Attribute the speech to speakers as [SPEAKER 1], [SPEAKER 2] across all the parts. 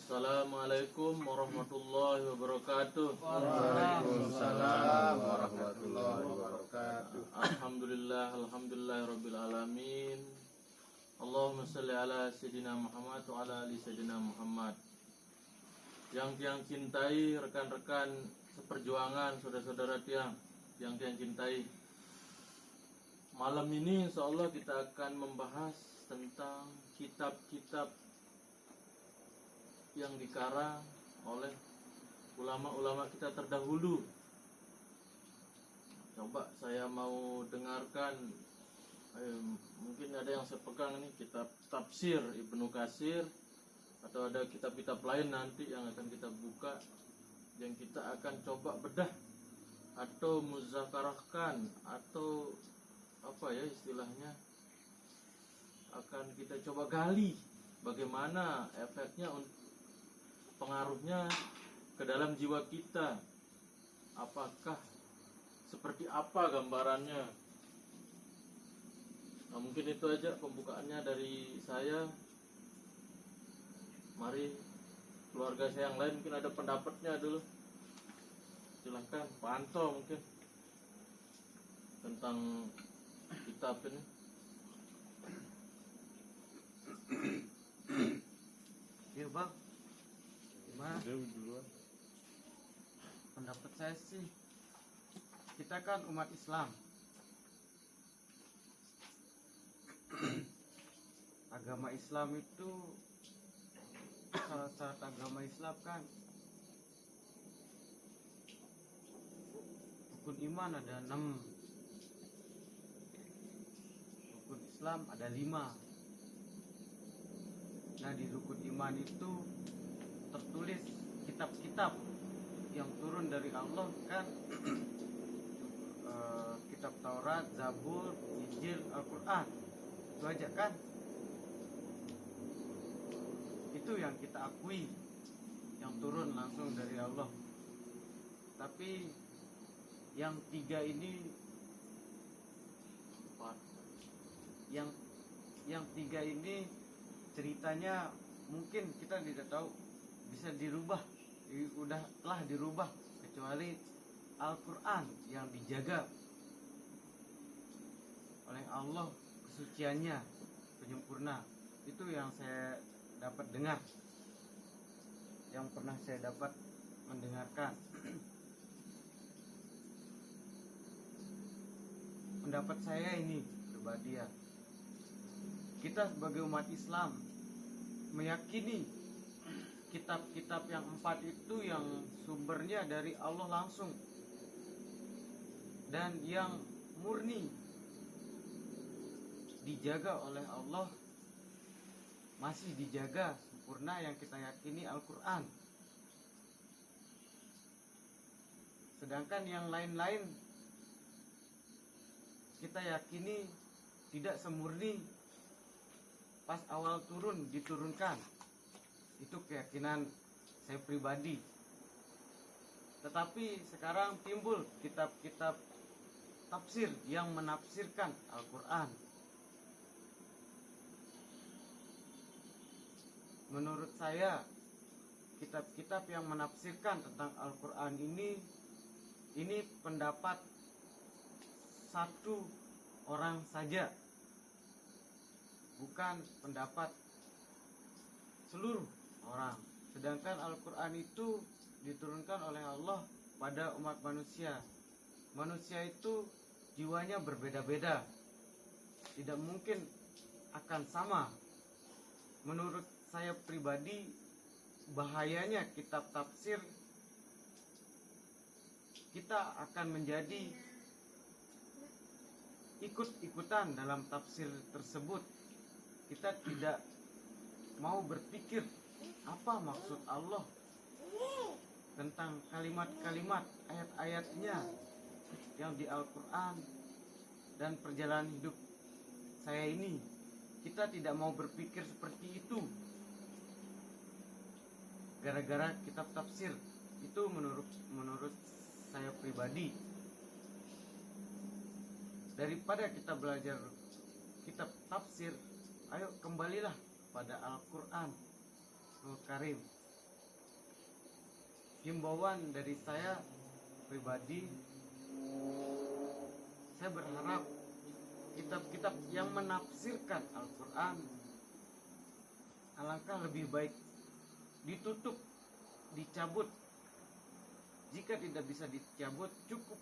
[SPEAKER 1] Assalamualaikum warahmatullahi wabarakatuh.
[SPEAKER 2] Waalaikumsalam warahmatullahi wabarakatuh.
[SPEAKER 1] Alhamdulillahirabbil alamin. Allahumma shalli ala sayyidina Muhammad wa ala ali sayyidina Muhammad. Yang cintai, rekan-rekan seperjuangan, saudara-saudara yang cintai. Malam ini insyaallah kita akan membahas tentang kitab-kitab yang dikarang oleh ulama-ulama kita terdahulu. Coba saya mau dengarkan, mungkin ada yang saya pegang nih, kitab tafsir Ibnu Katsir, atau ada kitab-kitab lain nanti yang akan kita buka, yang kita akan coba bedah atau muzakarahkan, atau apa ya istilahnya, akan kita coba gali bagaimana efeknya, pengaruhnya ke dalam jiwa kita. Apakah seperti apa gambarannya? Nah, mungkin itu aja pembukaannya dari saya. Mari keluarga saya yang lain mungkin ada pendapatnya dulu. Silahkan Pak Anto mungkin tentang kitab ini.
[SPEAKER 3] Iya bang, gimana? Pendapat saya sih, kita kan umat Islam. Agama Islam itu, salah satu agama Islam kan rukun iman ada 6, rukun Islam ada 5. Nah, di rukun iman itu tertulis kitab-kitab yang turun dari Allah kan. Kitab Taurat, Zabur, Injil, Al-Quran, itu aja kan. Itu yang kita akui, yang turun langsung dari Allah. Tapi yang 3 ini, yang 3 ini ceritanya mungkin kita tidak tahu, bisa dirubah, telah dirubah, kecuali Al-Quran yang dijaga oleh Allah kesuciannya, penyempurna. Itu yang saya dapat dengar, yang pernah saya dapat mendengarkan. Pendapat saya ini pribadi ya, kita sebagai umat Islam meyakini kitab-kitab yang 4 itu yang sumbernya dari Allah langsung, dan yang murni dijaga oleh Allah, masih dijaga sempurna, yang kita yakini Al-Quran. Sedangkan yang lain-lain kita yakini tidak semurni pas awal diturunkan. Itu keyakinan saya pribadi. Tetapi sekarang timbul kitab-kitab tafsir yang menafsirkan Al-Quran. Menurut saya, kitab-kitab yang menafsirkan tentang Al-Quran ini pendapat satu orang saja, bukan pendapat seluruh orang. Sedangkan Al-Quran itu diturunkan oleh Allah pada umat manusia. Manusia itu jiwanya berbeda-beda, tidak mungkin akan sama. Menurut saya pribadi, bahayanya kitab tafsir, kita akan menjadi ikut-ikutan dalam tafsir tersebut. Kita tidak mau berpikir apa maksud Allah tentang kalimat-kalimat, ayat-ayatnya yang di Al-Quran dan perjalanan hidup saya ini. Kita tidak mau berpikir seperti itu gara-gara kitab tafsir. Itu menurut saya pribadi. Daripada kita belajar kitab tafsir, ayo kembalilah pada Al-Quran Al-Karim. himbauan dari saya pribadi, saya berharap kitab-kitab yang menafsirkan Al-Quran alangkah lebih baik ditutup, dicabut. Jika tidak bisa dicabut, cukup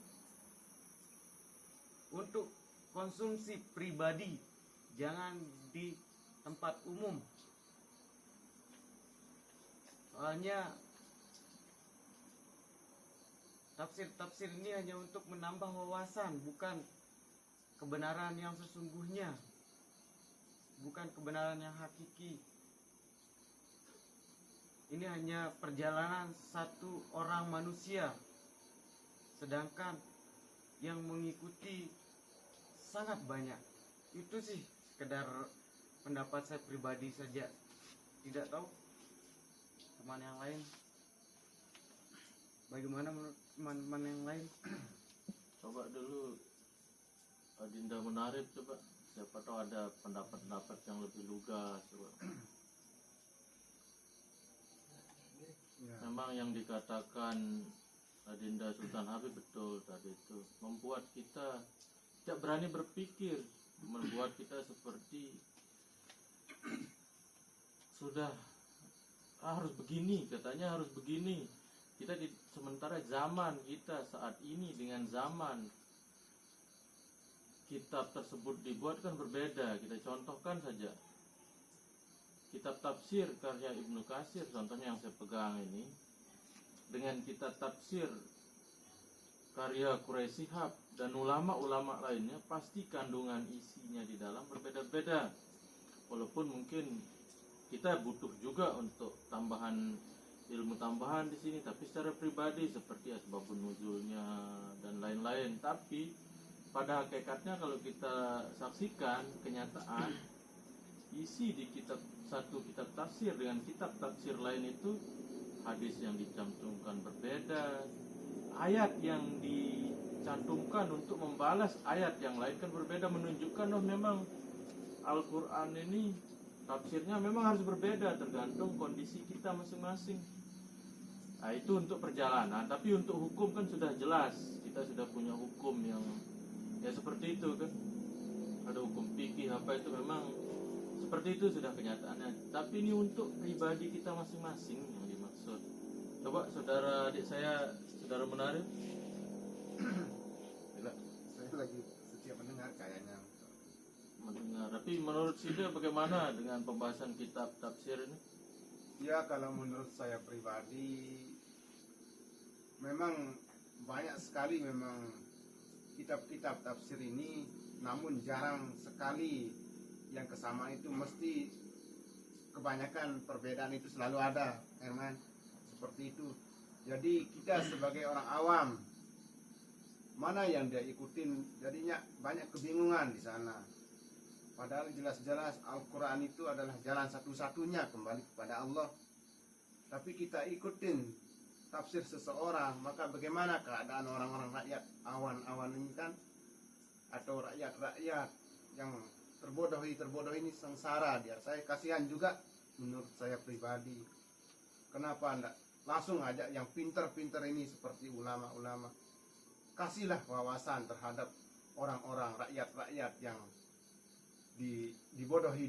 [SPEAKER 3] untuk konsumsi pribadi, jangan di tempat umum. Soalnya tafsir-tafsir ini hanya untuk menambah wawasan, bukan kebenaran yang sesungguhnya, bukan kebenaran yang hakiki. Ini hanya perjalanan satu orang manusia, sedangkan yang mengikuti sangat banyak. Itu sih sekedar pendapat saya pribadi saja. Tidak tahu teman yang lain, bagaimana menurut teman-teman yang lain?
[SPEAKER 1] Coba dulu Adinda Menarib, coba siapa tahu ada pendapat-pendapat yang lebih lugas. Coba.
[SPEAKER 2] Ya.
[SPEAKER 1] Memang yang dikatakan Adinda Sultan Habib betul tadi itu, membuat kita tidak berani berpikir, membuat kita seperti sudah harus begini, katanya harus begini. Kita sementara zaman kita saat ini dengan zaman kitab tersebut dibuat kan berbeda. Kita contohkan saja kitab tafsir karya Ibnu Katsir, contohnya yang saya pegang ini, dengan kitab tafsir karya Quraisy Shihab dan ulama-ulama lainnya, pasti kandungan isinya di dalam berbeda-beda. Walaupun mungkin kita butuh juga untuk tambahan ilmu tambahan di sini, tapi secara pribadi seperti asbabun nuzulnya dan lain-lain. Tapi pada hakikatnya kalau kita saksikan kenyataan isi di satu kitab tafsir dengan kitab tafsir lain itu, hadis yang dicantumkan berbeda, ayat yang dicantumkan untuk membalas ayat yang lain kan berbeda, menunjukkan memang Al-Quran ini tafsirnya memang harus berbeda tergantung kondisi kita masing-masing. Nah, itu untuk perjalanan, tapi untuk hukum kan sudah jelas, kita sudah punya hukum yang ya seperti itu kan, ada hukum fikih apa itu memang seperti itu sudah kenyataannya. Tapi ini untuk pribadi kita masing-masing yang dimaksud. Coba saudara adik saya, saudara Menarib.
[SPEAKER 2] Saya lagi setiap mendengar kayaknya.
[SPEAKER 1] Mendengar. Tapi menurut Sida bagaimana dengan pembahasan kitab tafsir ini?
[SPEAKER 2] Ya, kalau menurut saya pribadi memang banyak sekali memang kitab-kitab tafsir ini, namun jarang sekali yang kesamaan itu. Mesti kebanyakan perbedaan itu selalu ada, Herman, seperti itu. Jadi kita sebagai orang awam, mana yang dia ikutin, jadinya banyak kebingungan di sana. Padahal jelas-jelas Al-Quran itu adalah jalan satu-satunya kembali kepada Allah. Tapi kita ikutin tafsir seseorang, maka bagaimana keadaan orang-orang rakyat awan-awan ini kan, atau rakyat-rakyat yang terbodohi ini sengsara dia. Saya kasihan juga menurut saya pribadi. Kenapa enggak langsung ajak yang pinter-pinter ini seperti ulama-ulama, kasihlah wawasan terhadap orang-orang rakyat-rakyat yang dibodohi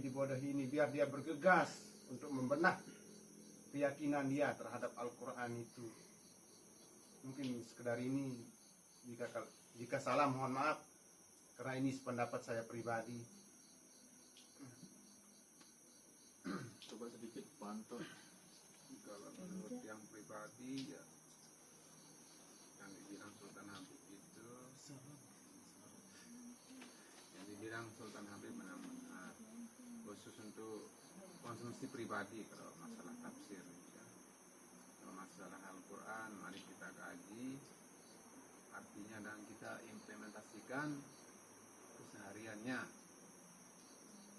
[SPEAKER 2] ini, biar dia bergegas untuk membenah keyakinan dia terhadap Al-Quran itu. Mungkin sekedar ini, jika salah mohon maaf, karena ini pendapat saya pribadi.
[SPEAKER 1] Coba sedikit pantau.
[SPEAKER 4] Kalau menurut yang pribadi ya, yang dibilang Sultan Habib itu, yang dibilang Sultan Habib benar-benar khusus untuk konsumsi pribadi. Kalau masalah tafsir ya, kalau masalah Al-Quran mari kita kaji artinya dan kita implementasikan kesehariannya,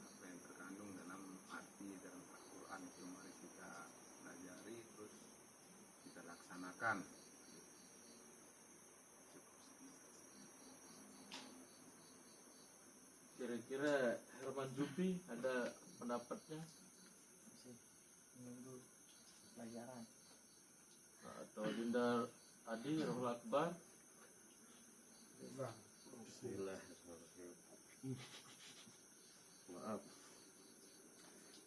[SPEAKER 4] apa yang terkandung dalam arti dalam Al-Quran itu mari kita pelajari, terus kita laksanakan.
[SPEAKER 1] Kira-kira Herman Jupi ada pendapatnya?
[SPEAKER 3] Masih menunggu pelajaran.
[SPEAKER 1] atau Dinda Adi Rohul Akbar.
[SPEAKER 2] Bang.
[SPEAKER 5] Bismillahirrahmanirrahim. Maaf,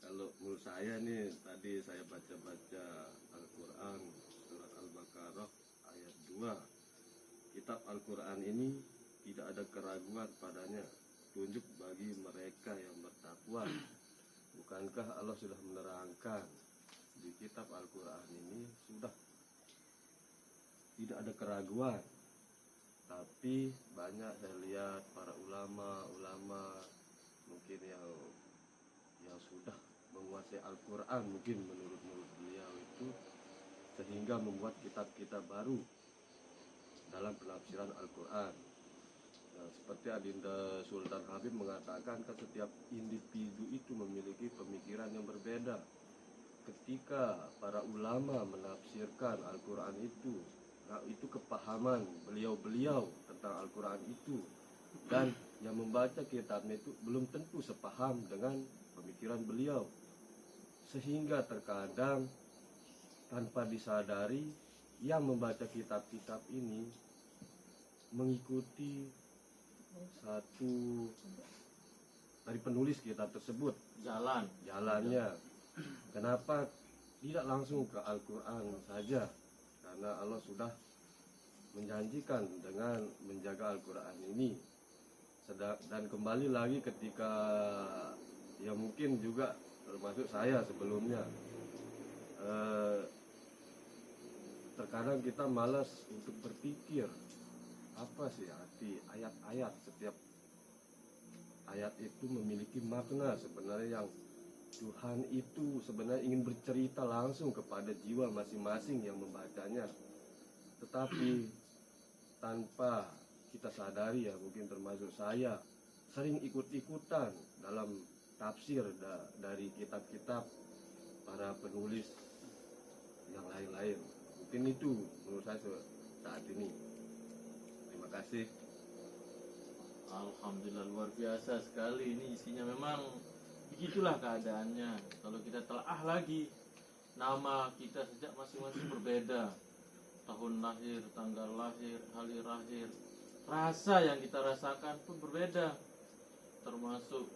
[SPEAKER 5] kalau menurut saya nih tadi saya baca-baca Al-Quran surat Al-Baqarah ayat 2. Kitab Al-Quran ini tidak ada keraguan padanya, tunjuk bagi mereka yang bertakwa. Bukankah Allah sudah menerangkan di kitab Al-Quran ini sudah tidak ada keraguan? Tapi banyak saya lihat para ulama mungkin yang sudah menguasai Al-Quran, mungkin menurut beliau itu, sehingga membuat kitab-kitab baru dalam penafsiran Al-Quran. Nah, seperti Adinda Sultan Habib mengatakan kan setiap individu itu memiliki pemikiran yang berbeda. Ketika para ulama menafsirkan Al-Quran itu, nah, itu kepahaman beliau-beliau tentang Al-Quran itu, dan yang membaca kitabnya itu belum tentu sepaham dengan pemikiran beliau, sehingga terkadang tanpa disadari yang membaca kitab-kitab ini mengikuti satu dari penulis kitab tersebut jalannya. Kenapa tidak langsung ke Al-Quran saja? Karena Allah sudah menjanjikan dengan menjaga Al-Quran ini. Dan kembali lagi ketika ya mungkin juga termasuk saya sebelumnya, terkadang kita malas untuk berpikir apa sih arti ayat-ayat. Setiap ayat itu memiliki makna sebenarnya, yang Tuhan itu sebenarnya ingin bercerita langsung kepada jiwa masing-masing yang membacanya. Tetapi tanpa kita sadari, ya mungkin termasuk saya, sering ikut-ikutan dalam tafsir dari kitab-kitab para penulis yang lain-lain. Mungkin itu menurut saya saat ini. Terima kasih.
[SPEAKER 1] Alhamdulillah, luar biasa sekali. Ini isinya memang begitulah keadaannya. Kalau kita telaah lagi, nama kita sejak masing-masing berbeda, tahun lahir, tanggal lahir, hari lahir, rasa yang kita rasakan pun berbeda, termasuk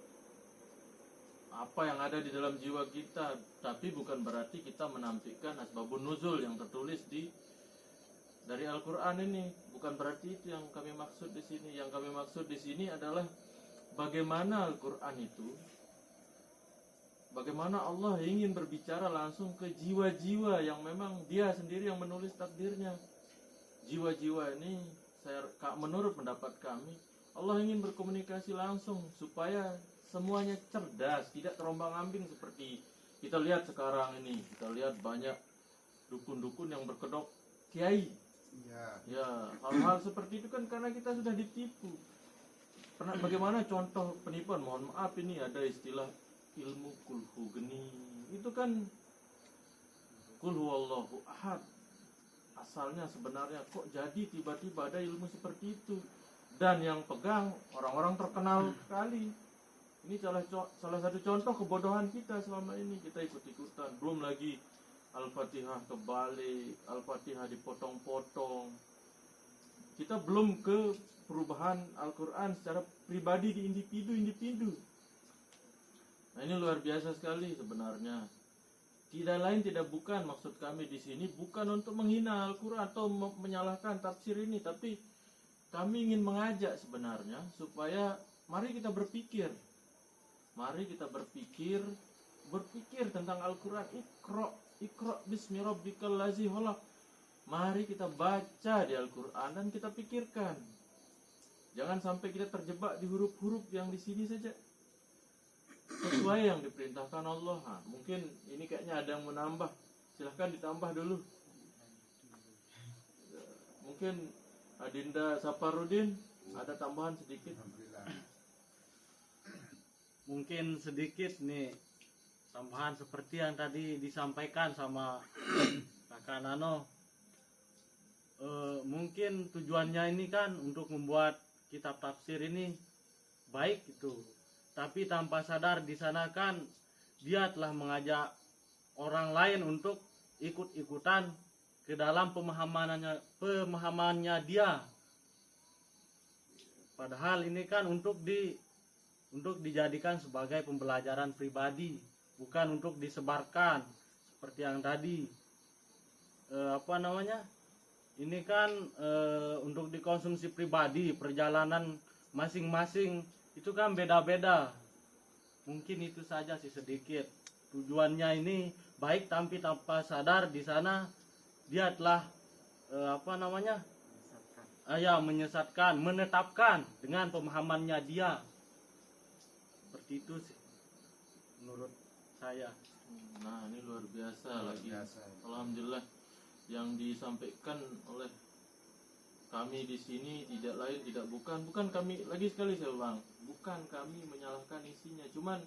[SPEAKER 1] apa yang ada di dalam jiwa kita. Tapi bukan berarti kita menampilkan asbabun nuzul yang tertulis dari Al-Quran ini. Bukan berarti itu yang kami maksud di sini. Yang kami maksud di sini adalah bagaimana Al-Quran itu, bagaimana Allah ingin berbicara langsung ke jiwa-jiwa yang memang Dia sendiri yang menulis takdirnya. Jiwa-jiwa ini, menurut pendapat kami, Allah ingin berkomunikasi langsung supaya semuanya cerdas, tidak terombang-ambing seperti kita lihat sekarang ini. Kita lihat banyak dukun-dukun yang berkedok kiai. Ya, hal-hal seperti itu kan karena kita sudah ditipu. Bagaimana contoh penipuan? Mohon maaf, ini ada istilah ilmu kulhu geni. Itu kan kul huwallahu ahad. Asalnya sebenarnya kok jadi tiba-tiba ada ilmu seperti itu. Dan yang pegang orang-orang terkenal sekali. Ini salah satu contoh kebodohan kita selama ini. Kita ikut-ikutan. Belum lagi Al-Fatihah kebalik, Al-Fatihah dipotong-potong. Kita belum ke perubahan Al-Quran secara pribadi di individu-individu. Nah, ini luar biasa sekali sebenarnya. Tidak lain tidak bukan maksud kami di sini bukan untuk menghina Al-Quran atau menyalahkan tafsir ini, tapi kami ingin mengajak sebenarnya supaya mari kita berpikir. Mari kita berpikir tentang Al-Quran. Iqra bismi rabbikal ladzi khalaq. Mari kita baca di Al-Quran dan kita pikirkan. Jangan sampai kita terjebak di huruf-huruf yang di sini saja. Sesuai yang diperintahkan Allah. Nah, mungkin ini kayaknya ada yang menambah. Silahkan ditambah dulu. Mungkin Adinda Saparudin ada tambahan sedikit.
[SPEAKER 3] Mungkin sedikit nih tambahan seperti yang tadi disampaikan sama Kakak Nano. Mungkin tujuannya ini kan untuk membuat kitab tafsir ini baik gitu. Tapi tanpa sadar di sana kan dia telah mengajak orang lain untuk ikut-ikutan
[SPEAKER 1] ke dalam pemahamannya dia. Padahal ini kan untuk dijadikan sebagai pembelajaran pribadi, bukan untuk disebarkan seperti yang tadi. Ini kan untuk dikonsumsi pribadi, perjalanan masing-masing itu kan beda-beda. Mungkin itu saja sih sedikit. Tujuannya ini baik, tapi tanpa sadar di sana dia telah menyesatkan, menetapkan dengan pemahamannya dia. Seperti itu sih menurut saya.
[SPEAKER 5] Nah, ini luar biasa
[SPEAKER 2] Luar
[SPEAKER 5] lagi.
[SPEAKER 2] biasa.
[SPEAKER 5] Alhamdulillah, yang disampaikan oleh kami di sini tidak lain bukan kami, lagi sekali saya ulang, bukan kami menyalahkan isinya, cuman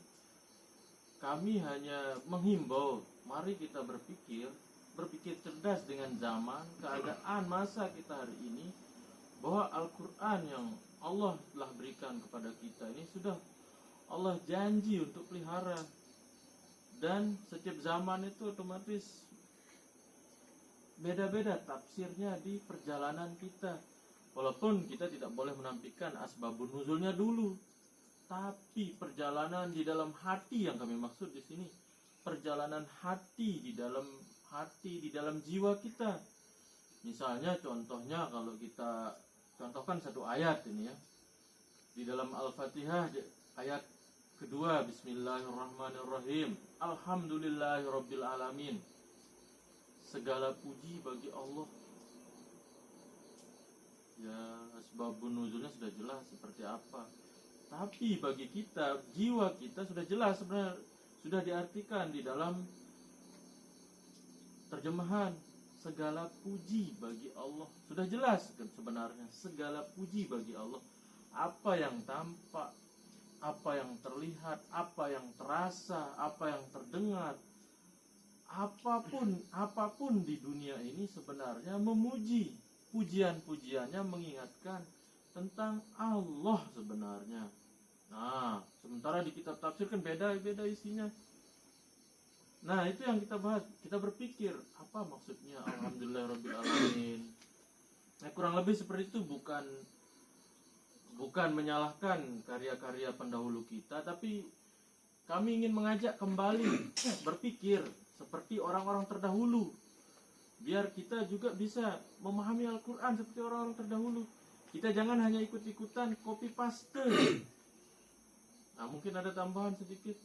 [SPEAKER 5] kami hanya menghimbau, mari kita berpikir cerdas dengan zaman, keadaan masa kita hari ini, bahwa Al-Quran yang Allah telah berikan kepada kita ini sudah Allah janji untuk pelihara. Dan setiap zaman itu otomatis beda-beda tafsirnya di perjalanan kita. Walaupun kita tidak boleh menampilkan asbabun nuzulnya dulu, tapi perjalanan di dalam hati yang kami maksud di sini, perjalanan hati di dalam jiwa kita. Misalnya contohnya kalau kita contohkan satu ayat ini ya, di dalam Al-Fatihah ayat kedua, Bismillahirrahmanirrahim, Alhamdulillahirabbil alamin. Segala puji bagi Allah. Ya, asbabun nuzulnya sudah jelas seperti apa. Tapi bagi kita, jiwa kita sudah jelas sebenarnya, sudah diartikan di dalam terjemahan. Segala puji bagi Allah. Sudah jelas sebenarnya, segala puji bagi Allah. Apa yang tampak, apa yang terlihat, apa yang terasa, apa yang terdengar, apapun di dunia ini sebenarnya memuji. Pujian-pujiannya mengingatkan tentang Allah sebenarnya. Nah, sementara di kitab tafsir kan beda-beda isinya. Nah, itu yang kita bahas. Kita berpikir, apa maksudnya Alhamdulillahirabbil alamin. Nah, kurang lebih seperti itu, bukan menyalahkan karya-karya pendahulu kita, tapi kami ingin mengajak kembali berpikir seperti orang-orang terdahulu, biar kita juga bisa memahami Al-Quran seperti orang-orang terdahulu. Kita jangan hanya ikut-ikutan copy paste. Nah, mungkin ada tambahan sedikit.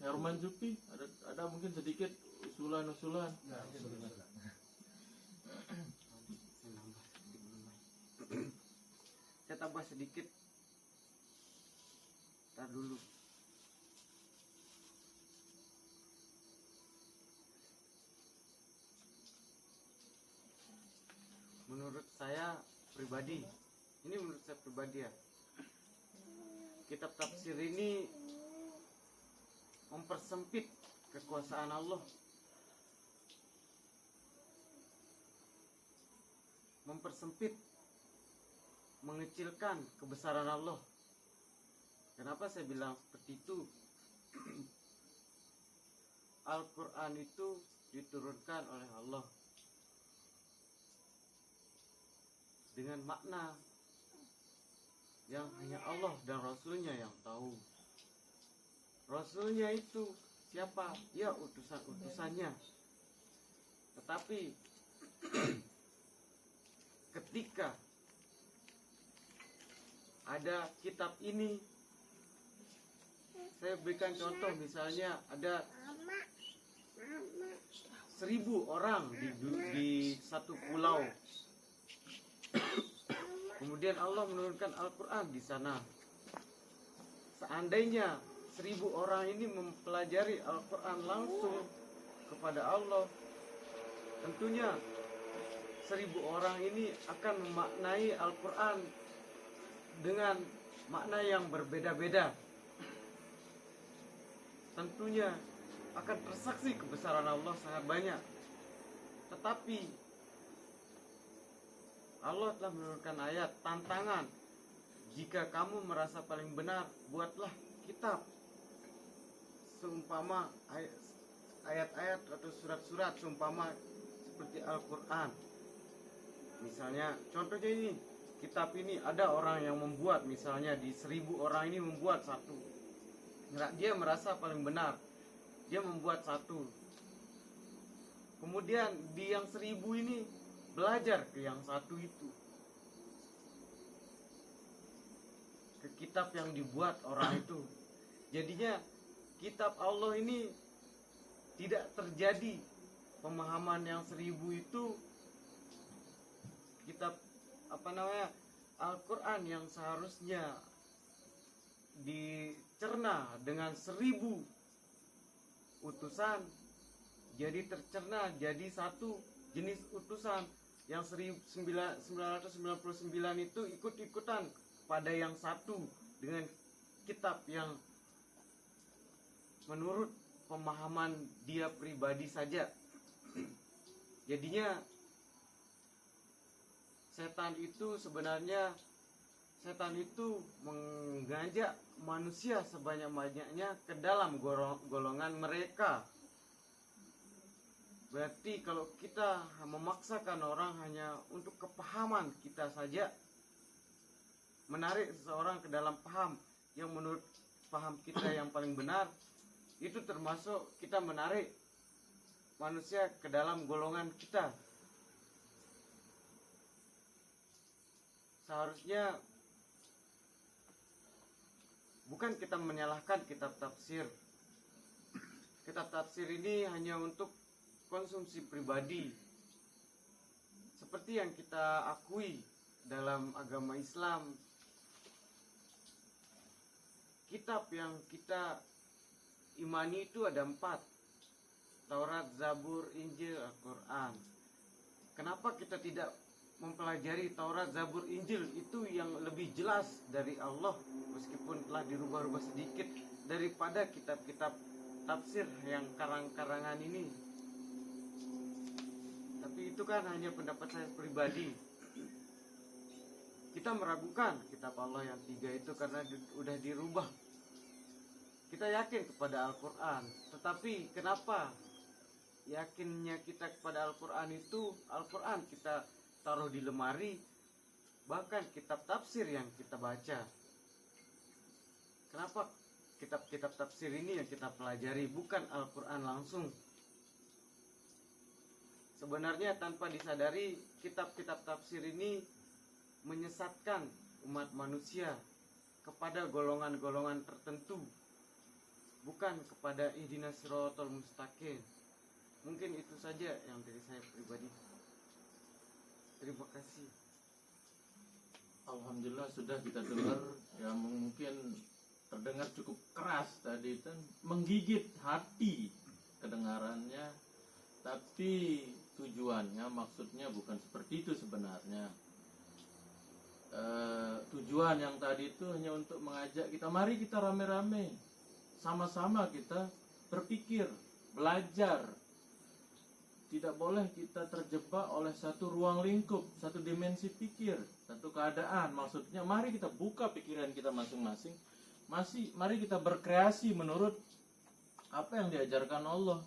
[SPEAKER 5] Herman Jupi, ada mungkin sedikit usulan-usulan.
[SPEAKER 3] Saya tambah sedikit. Ntar dulu. Menurut saya pribadi, ini menurut saya pribadi ya, kitab tafsir ini mempersempit kekuasaan Allah, mempersempit, mengecilkan kebesaran Allah. Kenapa saya bilang seperti itu? Al-Quran itu diturunkan oleh Allah dengan makna yang hanya Allah dan Rasulnya yang tahu. Rasulnya itu siapa? Ya, utusan-utusannya. Tetapi ketika ada kitab ini, saya berikan contoh, misalnya ada 1000 orang di satu pulau. Kemudian Allah menurunkan Al-Quran di sana. Seandainya 1000 orang ini mempelajari Al-Quran langsung kepada Allah, tentunya 1000 orang ini akan memaknai Al-Quran dengan makna yang berbeda-beda. Tentunya akan tersaksi kebesaran Allah sangat banyak. Tetapi Allah telah menurunkan ayat tantangan, jika kamu merasa paling benar, buatlah kitab seumpama ayat-ayat atau surat-surat seumpama seperti Al-Quran. Misalnya contohnya ini, kitab ini ada orang yang membuat, misalnya di 1000 orang ini membuat satu, dia merasa paling benar, dia membuat satu. Kemudian di yang 1000 ini belajar ke yang satu itu, ke kitab yang dibuat orang itu. Jadinya kitab Allah ini tidak terjadi pemahaman yang 1000 itu kitab Al-Quran yang seharusnya dicerna dengan 1000 utusan, jadi tercerna jadi satu jenis utusan. Yang 999 itu ikut-ikutan pada yang satu dengan kitab yang menurut pemahaman dia pribadi saja. Jadinya setan itu mengajak manusia sebanyak-banyaknya ke dalam golongan mereka. Berarti kalau kita memaksakan orang hanya untuk kepahaman kita saja, menarik seseorang ke dalam paham yang menurut paham kita yang paling benar, itu termasuk kita menarik manusia ke dalam golongan kita. Seharusnya bukan kita menyalahkan kitab tafsir. Kitab tafsir ini hanya untuk konsumsi pribadi, seperti yang kita akui dalam agama Islam. Kitab yang kita imani itu ada 4: Taurat, Zabur, Injil, Al-Quran. Kenapa kita tidak mempelajari Taurat, Zabur, Injil itu yang lebih jelas dari Allah, meskipun telah dirubah-rubah sedikit, daripada kitab-kitab tafsir yang karang-karangan ini? Tapi itu kan hanya pendapat saya pribadi. Kita meragukan kitab Allah yang 3 itu karena udah dirubah. Kita yakin kepada Al-Quran, tetapi kenapa yakinnya kita kepada Al-Quran itu, Al-Quran kita taruh di lemari, bahkan kitab tafsir yang kita baca, kenapa kitab-kitab tafsir ini yang kita pelajari, bukan Al-Quran langsung? Sebenarnya tanpa disadari, kitab-kitab tafsir ini menyesatkan umat manusia kepada golongan-golongan tertentu, bukan kepada ihdinas siratal mustaqim. Mungkin itu saja yang dari saya pribadi. Terima kasih.
[SPEAKER 1] Alhamdulillah sudah kita dengar, ya mungkin terdengar cukup keras tadi, dan menggigit hati kedengarannya, tapi tujuannya, maksudnya bukan seperti itu sebenarnya. Tujuan yang tadi itu hanya untuk mengajak kita, mari kita rame-rame, sama-sama kita berpikir, belajar. Tidak boleh kita terjebak oleh satu ruang lingkup, satu dimensi pikir, satu keadaan. Maksudnya mari kita buka pikiran kita masing-masing, mari kita berkreasi menurut apa yang diajarkan Allah.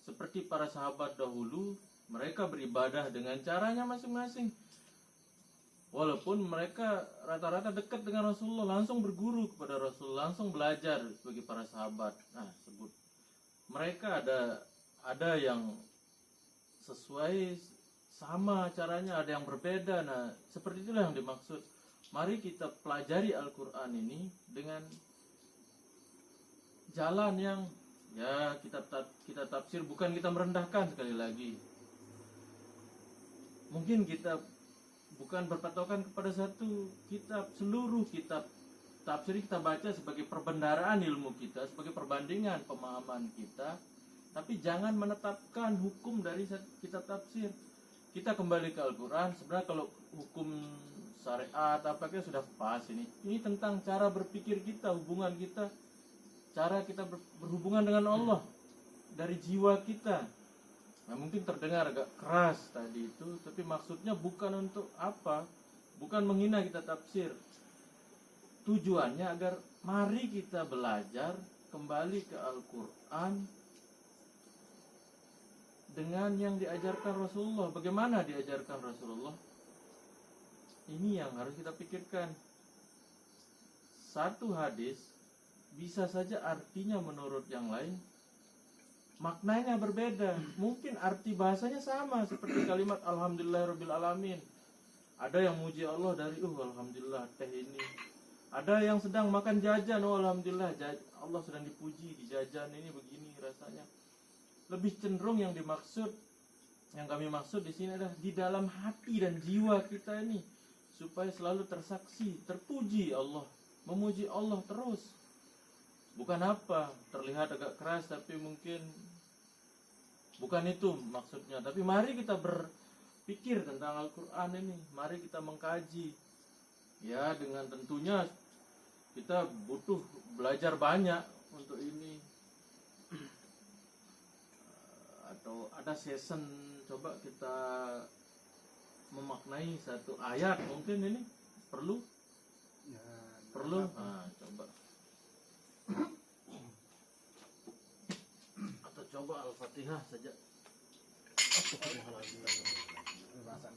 [SPEAKER 1] Seperti para sahabat dahulu, mereka beribadah dengan caranya masing-masing. Walaupun mereka rata-rata dekat dengan Rasulullah, langsung berguru kepada Rasulullah, langsung belajar sebagai para sahabat. Nah, mereka ada yang sesuai sama caranya, ada yang berbeda. Nah, seperti itulah yang dimaksud. Mari kita pelajari Al-Quran ini dengan jalan yang, ya, kita tafsir, bukan kita merendahkan. Sekali lagi, mungkin kita bukan berpatokan kepada satu kitab, seluruh kitab tafsir kita baca sebagai perbendaharaan ilmu kita, sebagai perbandingan pemahaman kita, tapi jangan menetapkan hukum dari kitab tafsir. Kita kembali ke Al-Quran. Sebenarnya kalau hukum syariat apakah sudah pas ini tentang cara berpikir kita, hubungan kita, cara kita berhubungan dengan Allah dari jiwa kita. Nah, mungkin terdengar agak keras tadi itu, tapi maksudnya bukan untuk apa, bukan menghina kita tafsir. Tujuannya agar mari kita belajar kembali ke Al-Quran dengan yang diajarkan Rasulullah. Bagaimana diajarkan Rasulullah? Ini yang harus kita pikirkan. Satu hadis bisa saja artinya menurut yang lain maknanya berbeda. Mungkin arti bahasanya sama seperti kalimat Alhamdulillahirabbil alamin. Ada yang muji Allah dari alhamdulillah teh ini. Ada yang sedang makan jajan, alhamdulillah Allah sedang dipuji di jajan ini begini rasanya. Lebih cenderung yang kami maksud di sini adalah di dalam hati dan jiwa kita ini supaya selalu tersaksi, terpuji Allah, memuji Allah terus. Bukan apa, terlihat agak keras tapi mungkin bukan itu maksudnya. Tapi mari kita berpikir tentang Al-Quran ini. Mari kita mengkaji. Ya, dengan tentunya kita butuh belajar banyak untuk ini. Atau ada season coba kita memaknai satu ayat, mungkin ini perlu
[SPEAKER 2] Ya,
[SPEAKER 1] coba atau coba Al-Fatihah saja.
[SPEAKER 2] bahasan